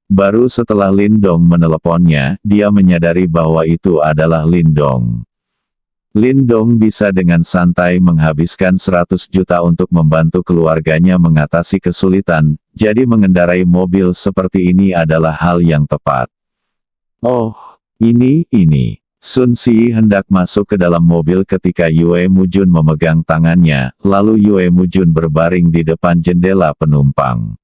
[SPEAKER 3] Baru setelah Lin Dong meneleponnya, dia menyadari bahwa itu adalah Lin Dong. Lin Dong bisa dengan santai menghabiskan 100 juta untuk membantu keluarganya mengatasi kesulitan, jadi mengendarai mobil seperti ini adalah hal yang tepat. Oh, ini. Sun Si hendak masuk ke dalam mobil ketika Yue Mujun memegang tangannya, lalu Yue Mujun berbaring di depan jendela penumpang.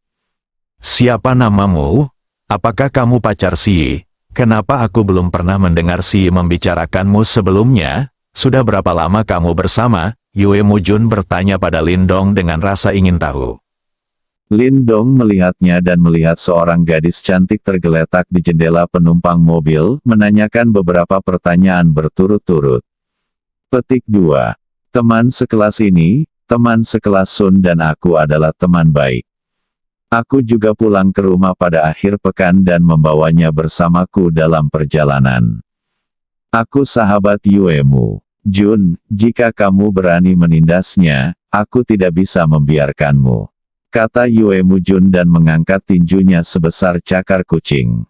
[SPEAKER 2] Siapa namamu? Apakah kamu pacar Si? Kenapa aku belum pernah mendengar Si membicarakanmu sebelumnya? Sudah berapa lama kamu bersama? Yue Mujun bertanya pada Lin Dong dengan rasa ingin tahu.
[SPEAKER 3] Lin Dong melihatnya dan melihat seorang gadis cantik tergeletak di jendela penumpang mobil, menanyakan beberapa pertanyaan berturut-turut. Petik 2. Teman sekelas ini, teman sekelas Sun dan aku adalah teman baik. Aku juga pulang ke rumah pada akhir pekan dan membawanya bersamaku dalam perjalanan. Aku sahabat Yuemu. Jun, jika kamu berani menindasnya, aku tidak bisa membiarkanmu. kata Yue Mujun dan mengangkat tinjunya sebesar cakar kucing.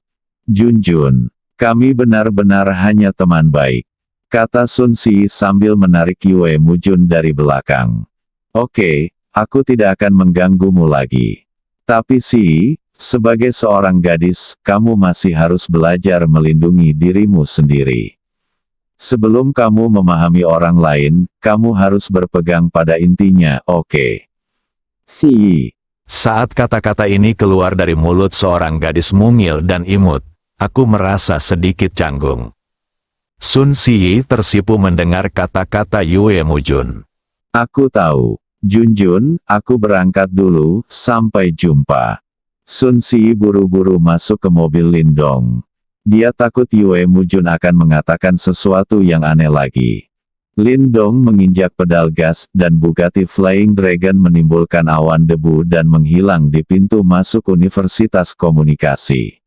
[SPEAKER 3] Junjun, kami benar-benar hanya teman baik, kata Sun Si sambil menarik Yue Mujun dari belakang. Oke, aku tidak akan mengganggumu lagi. Tapi Si, sebagai seorang gadis, kamu masih harus belajar melindungi dirimu sendiri. Sebelum kamu memahami orang lain, kamu harus berpegang pada intinya, oke? Si.
[SPEAKER 2] Saat kata-kata ini keluar dari mulut seorang gadis mungil dan imut, aku merasa sedikit canggung. Sun Si tersipu mendengar kata-kata Yue Mujun.
[SPEAKER 3] Aku tahu. Junjun, aku berangkat dulu, sampai jumpa. Sun Si buru-buru masuk ke mobil Lindong. Dia takut Yue Mujun akan mengatakan sesuatu yang aneh lagi. Lindong menginjak pedal gas dan Bugatti Flying Dragon menimbulkan awan debu dan menghilang di pintu masuk Universitas Komunikasi.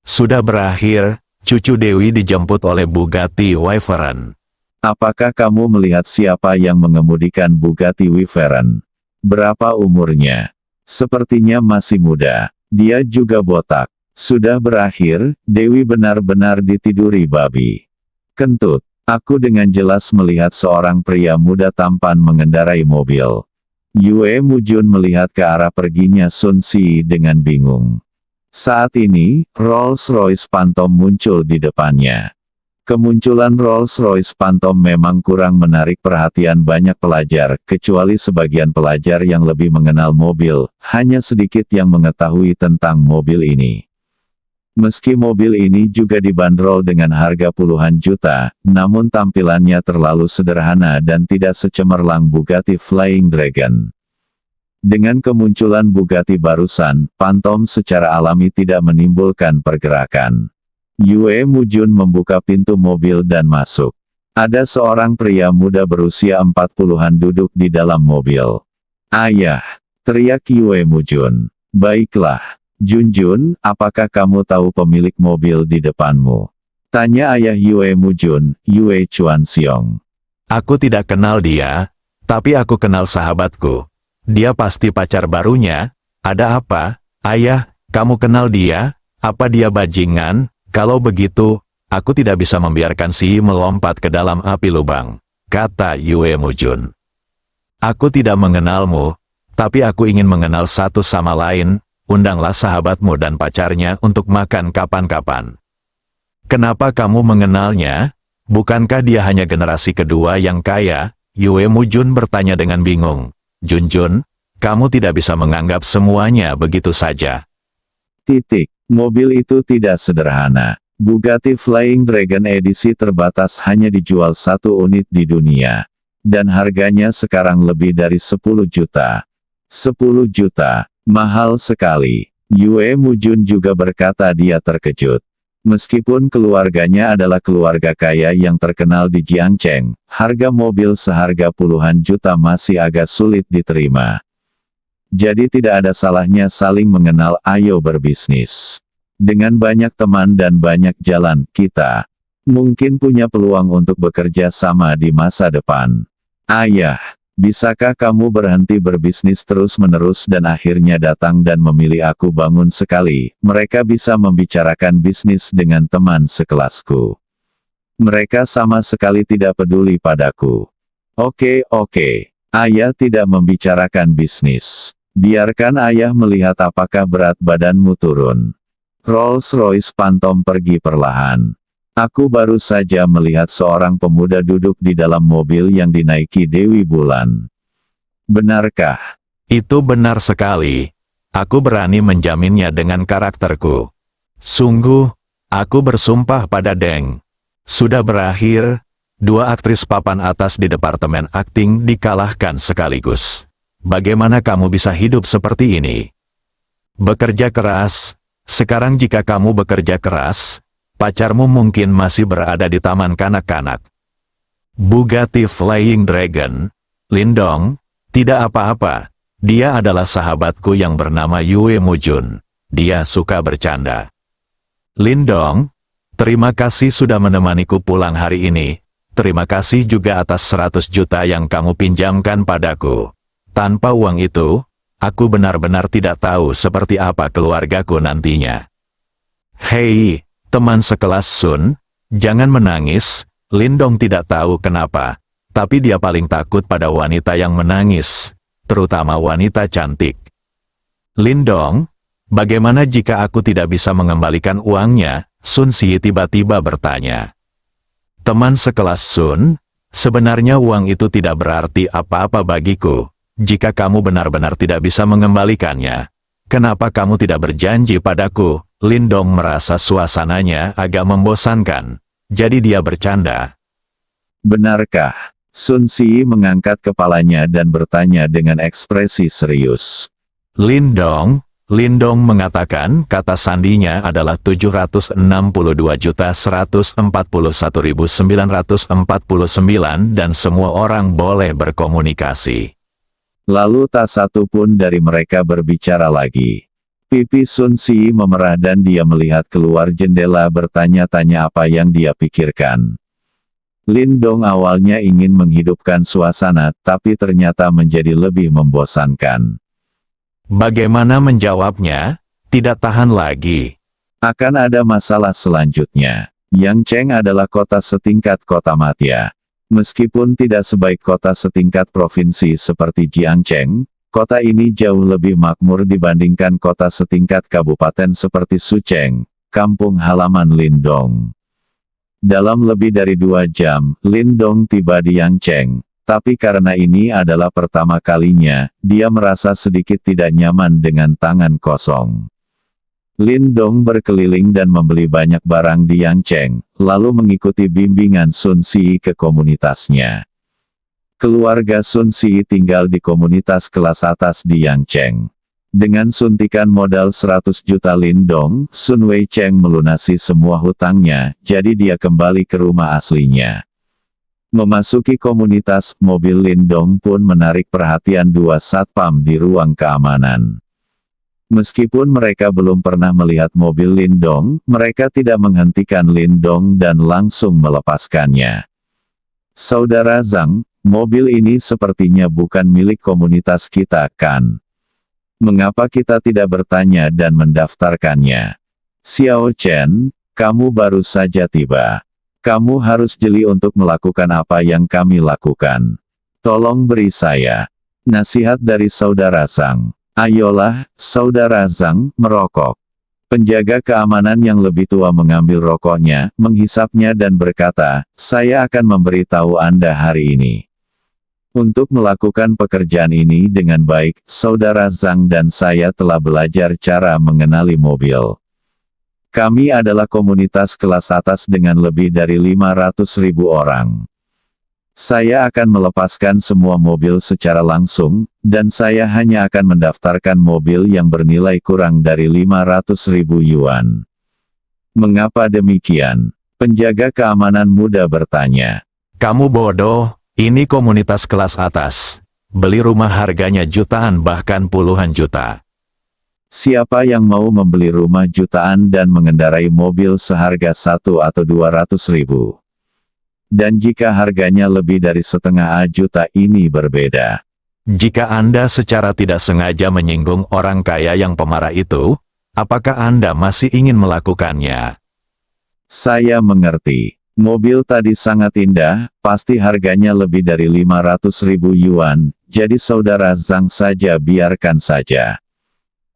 [SPEAKER 2] Sudah berakhir, cucu Dewi dijemput oleh Bugatti Wyvern.
[SPEAKER 3] Apakah kamu melihat siapa yang mengemudikan Bugatti Wyvern? Berapa umurnya? Sepertinya masih muda. Dia juga botak. Sudah berakhir, Dewi benar-benar ditiduri babi. Kentut. Aku dengan jelas melihat seorang pria muda tampan mengendarai mobil. Yue Mujun melihat ke arah perginya Sun Si dengan bingung. Saat ini, Rolls-Royce Phantom muncul di depannya. Kemunculan Rolls-Royce Phantom memang kurang menarik perhatian banyak pelajar, kecuali sebagian pelajar yang lebih mengenal mobil, hanya sedikit yang mengetahui tentang mobil ini. Meski mobil ini juga dibanderol dengan harga puluhan juta, namun tampilannya terlalu sederhana dan tidak secemerlang Bugatti Flying Dragon. Dengan kemunculan Bugatti barusan, Phantom secara alami tidak menimbulkan pergerakan. Yue Mujun membuka pintu mobil dan masuk. Ada seorang pria muda berusia 40-an duduk di dalam mobil. Ayah, teriak Yue Mujun. Baiklah. Junjun, apakah kamu tahu pemilik mobil di depanmu? Tanya ayah Yue Mujun, Yue Chuanxiong.
[SPEAKER 2] Aku tidak kenal dia, tapi aku kenal sahabatku. Dia pasti pacar barunya. Ada apa? Ayah, kamu kenal dia? Apa dia bajingan? Kalau begitu, aku tidak bisa membiarkan Si melompat ke dalam api lubang, kata Yue Mujun. Aku tidak mengenalmu, tapi aku ingin mengenal satu sama lain. Undanglah sahabatmu dan pacarnya untuk makan kapan-kapan. Kenapa kamu mengenalnya? Bukankah dia hanya generasi kedua yang kaya? Yue Mujun bertanya dengan bingung. Junjun, kamu tidak bisa menganggap semuanya begitu saja.
[SPEAKER 3] Mobil itu tidak sederhana. Bugatti Flying Dragon edisi terbatas hanya dijual 1 unit di dunia. Dan harganya sekarang lebih dari 10 juta. 10 juta. Mahal sekali. Yue Mujun juga berkata dia terkejut. Meskipun keluarganya adalah keluarga kaya yang terkenal di Jiangcheng, harga mobil seharga puluhan juta masih agak sulit diterima. Jadi tidak ada salahnya saling mengenal, ayo berbisnis. Dengan banyak teman dan banyak jalan, kita mungkin punya peluang untuk bekerja sama di masa depan. Ayah, bisakah kamu berhenti berbisnis terus-menerus dan akhirnya datang dan memilih aku bangun sekali? Mereka bisa membicarakan bisnis dengan teman sekelasku. Mereka sama sekali tidak peduli padaku. Oke, ayah tidak membicarakan bisnis. Biarkan ayah melihat apakah berat badanmu turun. Rolls-Royce Phantom pergi perlahan. Aku baru saja melihat seorang pemuda duduk di dalam mobil yang dinaiki Dewi Bulan. Benarkah?
[SPEAKER 2] Itu benar sekali. Aku berani menjaminnya dengan karakterku. Sungguh, aku bersumpah pada Deng. Sudah berakhir, 2 aktris papan atas di departemen akting dikalahkan sekaligus. Bagaimana kamu bisa hidup seperti ini? Bekerja keras. Sekarang jika kamu bekerja keras, pacarmu mungkin masih berada di taman kanak-kanak. Bugatti Flying Dragon, Lindong, tidak apa-apa. Dia adalah sahabatku yang bernama Yue Mujun. Dia suka bercanda. Lindong, terima kasih sudah menemaniku pulang hari ini. Terima kasih juga atas 100 juta yang kamu pinjamkan padaku. Tanpa uang itu, aku benar-benar tidak tahu seperti apa keluargaku nantinya. Hei, teman sekelas Sun, jangan menangis. Lindong tidak tahu kenapa, tapi dia paling takut pada wanita yang menangis, terutama wanita cantik. Lindong, bagaimana jika aku tidak bisa mengembalikan uangnya? Sun Si tiba-tiba bertanya. Teman sekelas Sun, sebenarnya uang itu tidak berarti apa-apa bagiku. Jika kamu benar-benar tidak bisa mengembalikannya, kenapa kamu tidak berjanji padaku? Lindong merasa suasananya agak membosankan, jadi dia bercanda.
[SPEAKER 3] Benarkah? Sun Si mengangkat kepalanya dan bertanya dengan ekspresi serius.
[SPEAKER 2] Lindong mengatakan kata sandinya adalah 762.141.949 dan semua orang boleh berkomunikasi.
[SPEAKER 3] Lalu tak satu pun dari mereka berbicara lagi. Pipi Sun Si memerah dan dia melihat keluar jendela bertanya-tanya apa yang dia pikirkan. Lindong awalnya ingin menghidupkan suasana, tapi ternyata menjadi lebih membosankan.
[SPEAKER 2] Bagaimana menjawabnya? Tidak tahan lagi.
[SPEAKER 3] Akan ada masalah selanjutnya. Yangcheng adalah kota setingkat kota Matya. Meskipun tidak sebaik kota setingkat provinsi seperti Jiangcheng, kota ini jauh lebih makmur dibandingkan kota setingkat kabupaten seperti Sucheng, kampung halaman Lindong. Dalam lebih dari 2 jam, Lindong tiba di Yangcheng. Tapi karena ini adalah pertama kalinya, dia merasa sedikit tidak nyaman dengan tangan kosong. Lindong berkeliling dan membeli banyak barang di Yangcheng, lalu mengikuti bimbingan Sun Si ke komunitasnya. Keluarga Sun Si tinggal di komunitas kelas atas di Yangcheng. Dengan suntikan modal 100 juta Lindong, Sun Wei Cheng melunasi semua hutangnya, jadi dia kembali ke rumah aslinya. Memasuki komunitas, mobil Lindong pun menarik perhatian 2 satpam di ruang keamanan. Meskipun mereka belum pernah melihat mobil Lindong, mereka tidak menghentikan Lindong dan langsung melepaskannya. Saudara Zhang, mobil ini sepertinya bukan milik komunitas kita, kan? Mengapa kita tidak bertanya dan mendaftarkannya? Xiao Chen, kamu baru saja tiba. Kamu harus jeli untuk melakukan apa yang kami lakukan. Tolong beri saya nasihat dari saudara Zhang. Ayolah, saudara Zhang, merokok. Penjaga keamanan yang lebih tua mengambil rokoknya, menghisapnya dan berkata, saya akan memberitahu Anda hari ini. Untuk melakukan pekerjaan ini dengan baik, saudara Zhang dan saya telah belajar cara mengenali mobil. Kami adalah komunitas kelas atas dengan lebih dari 500.000 orang. Saya akan melepaskan semua mobil secara langsung, dan saya hanya akan mendaftarkan mobil yang bernilai kurang dari 500.000 yuan. Mengapa demikian? Penjaga keamanan muda bertanya.
[SPEAKER 2] Kamu bodoh, ini komunitas kelas atas. Beli rumah harganya jutaan bahkan puluhan juta.
[SPEAKER 3] Siapa yang mau membeli rumah jutaan dan mengendarai mobil seharga 1 atau 200.000? Dan jika harganya lebih dari setengah juta ini berbeda.
[SPEAKER 2] Jika Anda secara tidak sengaja menyinggung orang kaya yang pemarah itu, apakah Anda masih ingin melakukannya?
[SPEAKER 3] Saya mengerti. Mobil tadi sangat indah, pasti harganya lebih dari 500.000 yuan, jadi saudara Zhang saja biarkan saja.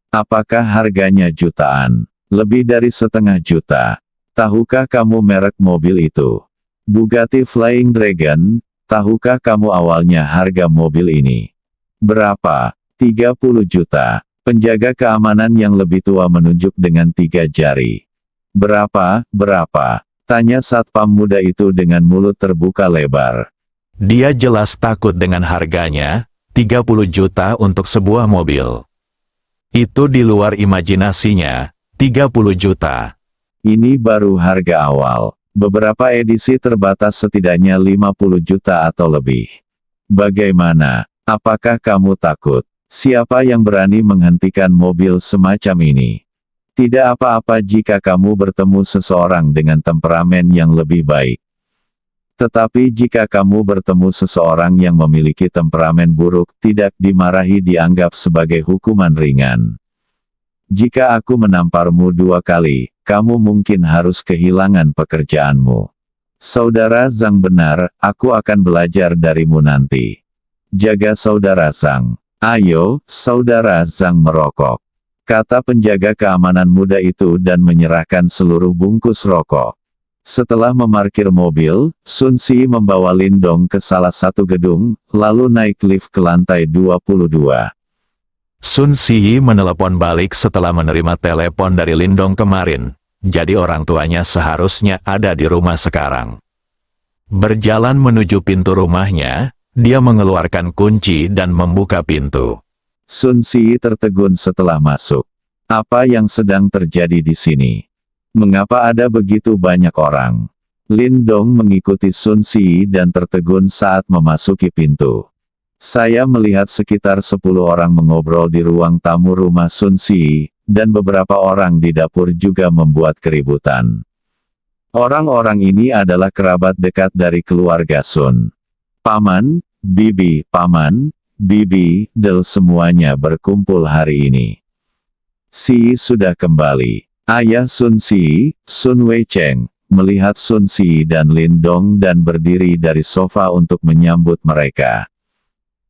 [SPEAKER 3] Apakah harganya jutaan? Lebih dari setengah juta. Tahukah kamu merek mobil itu? Bugatti Flying Dragon, tahukah kamu awalnya harga mobil ini? Berapa? 30 juta. Penjaga keamanan yang lebih tua menunjuk dengan 3 jari. Berapa? Tanya satpam muda itu dengan mulut terbuka lebar.
[SPEAKER 2] Dia jelas takut dengan harganya, 30 juta untuk sebuah mobil. Itu di luar imajinasinya, 30 juta.
[SPEAKER 3] Ini baru harga awal. Beberapa edisi terbatas setidaknya 50 juta atau lebih. Bagaimana? Apakah kamu takut? Siapa yang berani menghentikan mobil semacam ini? Tidak apa-apa jika kamu bertemu seseorang dengan temperamen yang lebih baik. Tetapi jika kamu bertemu seseorang yang memiliki temperamen buruk, tidak dimarahi dianggap sebagai hukuman ringan. Jika aku menamparmu 2 kali, kamu mungkin harus kehilangan pekerjaanmu. Saudara Zhang benar, aku akan belajar darimu nanti. Jaga saudara Zhang. Ayo, saudara Zhang merokok, kata penjaga keamanan muda itu dan menyerahkan seluruh bungkus rokok. Setelah memarkir mobil, Sun Si membawa Lindong ke salah satu gedung, lalu naik lift ke lantai 22.
[SPEAKER 2] Sun Si menelepon balik setelah menerima telepon dari Lindong kemarin. Jadi orang tuanya seharusnya ada di rumah sekarang. Berjalan menuju pintu rumahnya, dia mengeluarkan kunci dan membuka pintu.
[SPEAKER 3] Sun Si tertegun setelah masuk. Apa yang sedang terjadi di sini? Mengapa ada begitu banyak orang? Lindong mengikuti Sun Si dan tertegun saat memasuki pintu. Saya melihat sekitar 10 orang mengobrol di ruang tamu rumah Sun Si, dan beberapa orang di dapur juga membuat keributan. Orang-orang ini adalah kerabat dekat dari keluarga Sun. Paman, Bibi, Paman, Bibi, Del semuanya berkumpul hari ini. Si sudah kembali. Ayah Sun Si, Sun Wei Cheng, melihat Sun Si dan Lindong dan berdiri dari sofa untuk menyambut mereka.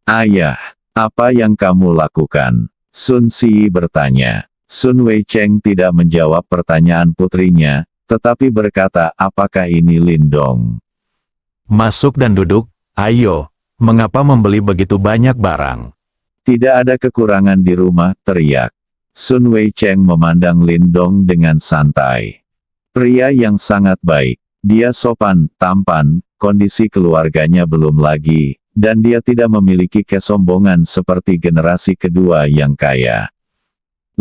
[SPEAKER 3] Ayah, apa yang kamu lakukan? Sun Si bertanya. Sun Wei Cheng tidak menjawab pertanyaan putrinya, tetapi berkata, apakah ini Lindong?
[SPEAKER 2] Masuk dan duduk, ayo. Mengapa membeli begitu banyak barang?
[SPEAKER 3] Tidak ada kekurangan di rumah, teriak. Sun Wei Cheng memandang Lindong dengan santai. Pria yang sangat baik. Dia sopan, tampan, kondisi keluarganya belum lagi, dan dia tidak memiliki kesombongan seperti generasi kedua yang kaya.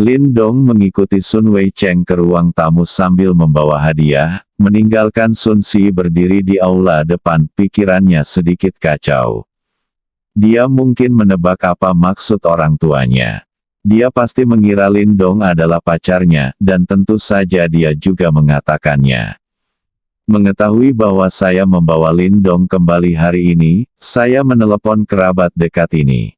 [SPEAKER 3] Lindong mengikuti Sun Wei Cheng ke ruang tamu sambil membawa hadiah, meninggalkan Sun Si berdiri di aula depan, pikirannya sedikit kacau. Dia mungkin menebak apa maksud orang tuanya. Dia pasti mengira Lindong adalah pacarnya, dan tentu saja dia juga mengatakannya. Mengetahui bahwa saya membawa Lindong kembali hari ini, saya menelepon kerabat dekat ini.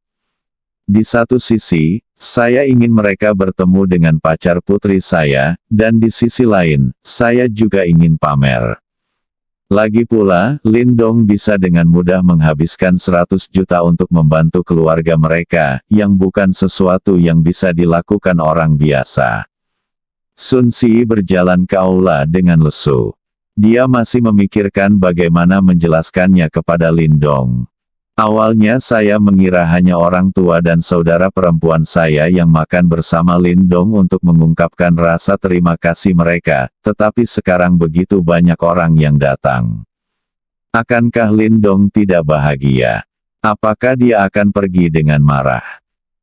[SPEAKER 3] Di satu sisi, saya ingin mereka bertemu dengan pacar putri saya, dan di sisi lain, saya juga ingin pamer. Lagi pula, Lindong bisa dengan mudah menghabiskan 100 juta untuk membantu keluarga mereka, yang bukan sesuatu yang bisa dilakukan orang biasa. Sun Si berjalan ke aula dengan lesu. Dia masih memikirkan bagaimana menjelaskannya kepada Lindong. Awalnya saya mengira hanya orang tua dan saudara perempuan saya yang makan bersama Lindong untuk mengungkapkan rasa terima kasih mereka, tetapi sekarang begitu banyak orang yang datang. Akankah Lindong tidak bahagia? Apakah dia akan pergi dengan marah?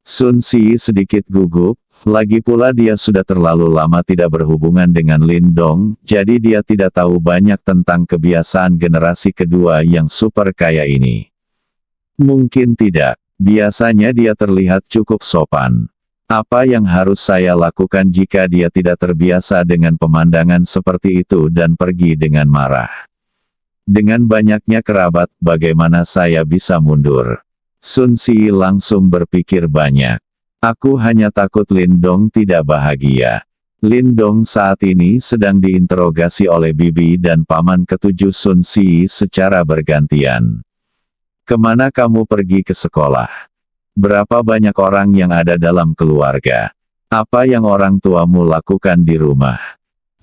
[SPEAKER 3] Sun Si sedikit gugup, lagi pula dia sudah terlalu lama tidak berhubungan dengan Lindong, jadi dia tidak tahu banyak tentang kebiasaan generasi kedua yang super kaya ini. Mungkin tidak. Biasanya dia terlihat cukup sopan. Apa yang harus saya lakukan jika dia tidak terbiasa dengan pemandangan seperti itu dan pergi dengan marah? Dengan banyaknya kerabat, bagaimana saya bisa mundur? Sun Si langsung berpikir banyak. Aku hanya takut Lindong tidak bahagia. Lindong saat ini sedang diinterogasi oleh bibi dan paman ketujuh Sun Si secara bergantian. Kemana kamu pergi ke sekolah? Berapa banyak orang yang ada dalam keluarga? Apa yang orang tuamu lakukan di rumah?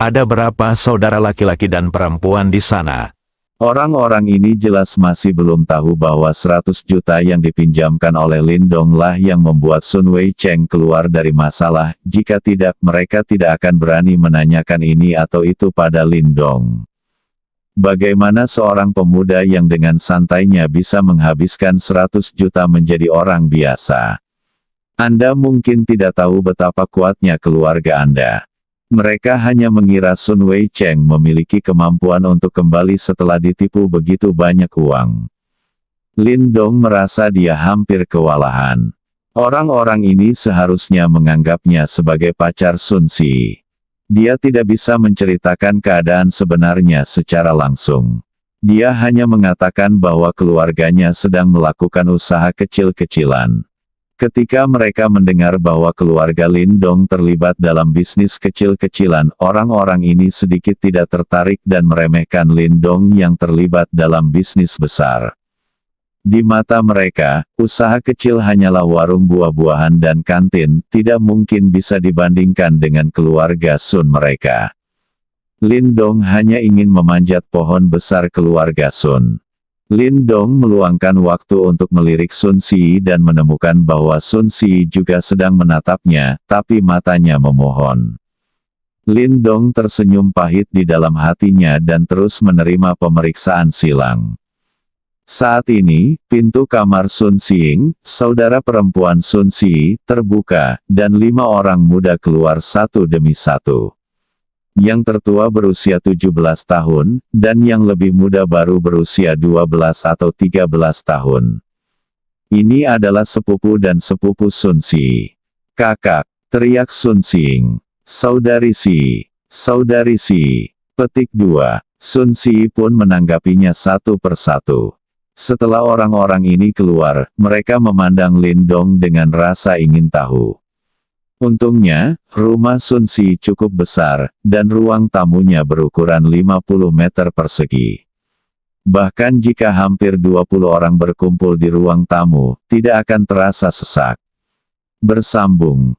[SPEAKER 2] Ada berapa saudara laki-laki dan perempuan di sana?
[SPEAKER 3] Orang-orang ini jelas masih belum tahu bahwa 100 juta yang dipinjamkan oleh Lindong lah yang membuat Sun Wei Cheng keluar dari masalah, jika tidak mereka tidak akan berani menanyakan ini atau itu pada Lindong. Bagaimana seorang pemuda yang dengan santainya bisa menghabiskan 100 juta menjadi orang biasa? Anda mungkin tidak tahu betapa kuatnya keluarga Anda. Mereka hanya mengira Sun Wei Cheng memiliki kemampuan untuk kembali setelah ditipu begitu banyak uang. Lindong merasa dia hampir kewalahan. Orang-orang ini seharusnya menganggapnya sebagai pacar Sun Si. Dia tidak bisa menceritakan keadaan sebenarnya secara langsung. Dia hanya mengatakan bahwa keluarganya sedang melakukan usaha kecil-kecilan. Ketika mereka mendengar bahwa keluarga Lin Dong terlibat dalam bisnis kecil-kecilan, orang-orang ini sedikit tidak tertarik dan meremehkan Lin Dong yang terlibat dalam bisnis besar. Di mata mereka, usaha kecil hanyalah warung buah-buahan dan kantin, tidak mungkin bisa dibandingkan dengan keluarga Sun mereka. Lin Dong hanya ingin memanjat pohon besar keluarga Sun. Lin Dong meluangkan waktu untuk melirik Sun Si dan menemukan bahwa Sun Si juga sedang menatapnya, tapi matanya memohon. Lin Dong tersenyum pahit di dalam hatinya dan terus menerima pemeriksaan silang. Saat ini, pintu kamar Sun Xing, saudara perempuan Sun Si, terbuka, dan 5 orang muda keluar satu demi satu. Yang tertua berusia 17 tahun, dan yang lebih muda baru berusia 12 atau 13 tahun. Ini adalah sepupu dan sepupu Sun Si. Kakak, teriak Sun Xing. Saudari Si. Saudari Si. Petik 2. Sun Si pun menanggapinya satu persatu. Setelah orang-orang ini keluar, mereka memandang Lin Dong dengan rasa ingin tahu. Untungnya, rumah Sun Si cukup besar, dan ruang tamunya berukuran 50 meter persegi. Bahkan jika hampir 20 orang berkumpul di ruang tamu, tidak akan terasa sesak. Bersambung.